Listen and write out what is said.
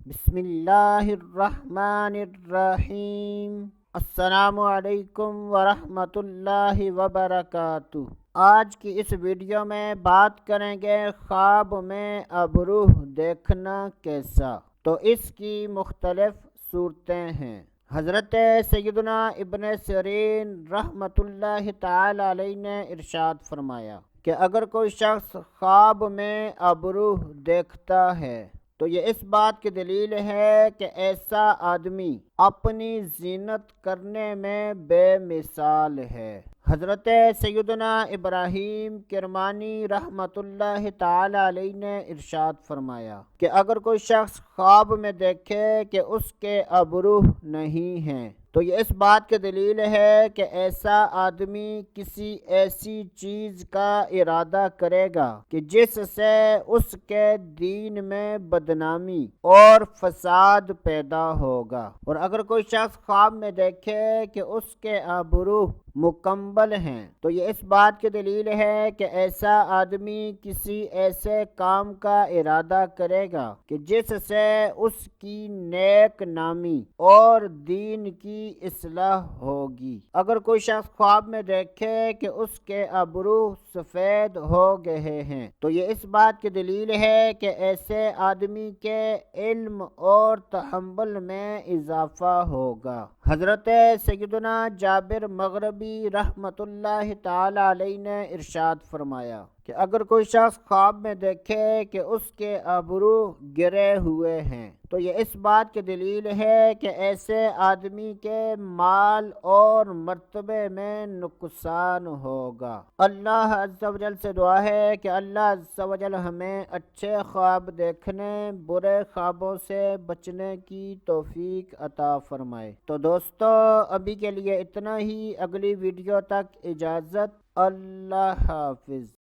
بسم اللہ الرحمن الرحیم۔ السلام علیکم ورحمۃ اللہ وبرکاتہ۔ آج کی اس ویڈیو میں بات کریں گے خواب میں ابروح دیکھنا کیسا۔ تو اس کی مختلف صورتیں ہیں۔ حضرت سیدنا ابن سیرین رحمۃ اللہ تعالی علیہ نے ارشاد فرمایا کہ اگر کوئی شخص خواب میں ابروح دیکھتا ہے تو یہ اس بات کی دلیل ہے کہ ایسا آدمی اپنی زینت کرنے میں بے مثال ہے۔ حضرت سیدنا ابراہیم کرمانی رحمۃ اللہ تعالی علیہ نے ارشاد فرمایا کہ اگر کوئی شخص خواب میں دیکھے کہ اس کے ابروح نہیں ہیں تو یہ اس بات کی دلیل ہے کہ ایسا آدمی کسی ایسی چیز کا ارادہ کرے گا کہ جس سے اس کے دین میں بدنامی اور فساد پیدا ہوگا۔ اور اگر کوئی شخص خواب میں دیکھے کہ اس کے ابروح مکمل ہیں تو یہ اس بات کی دلیل ہے کہ ایسا آدمی کسی ایسے کام کا ارادہ کرے گا کہ جس سے اس کی نیک نامی اور دین کی اصلاح ہوگی۔ اگر کوئی شخص خواب میں دیکھے کہ اس کے ابروح سفید ہو گئے ہیں تو یہ اس بات کی دلیل ہے کہ ایسے آدمی کے علم اور تحمل میں اضافہ ہوگا۔ حضرت سیدنا جابر مغربی رحمۃ اللہ تعالی علیہ نے ارشاد فرمایا کہ اگر کوئی شخص خواب میں دیکھے کہ اس کے ابروح گرے ہوئے ہیں تو یہ اس بات کی دلیل ہے کہ ایسے آدمی کے مال اور مرتبے میں نقصان ہوگا۔ اللہ عز و جل سے دعا ہے کہ اللہ عز و جل ہمیں اچھے خواب دیکھنے، برے خوابوں سے بچنے کی توفیق عطا فرمائے۔ تو دوستو ابھی کے لیے اتنا ہی، اگلی ویڈیو تک اجازت، اللہ حافظ۔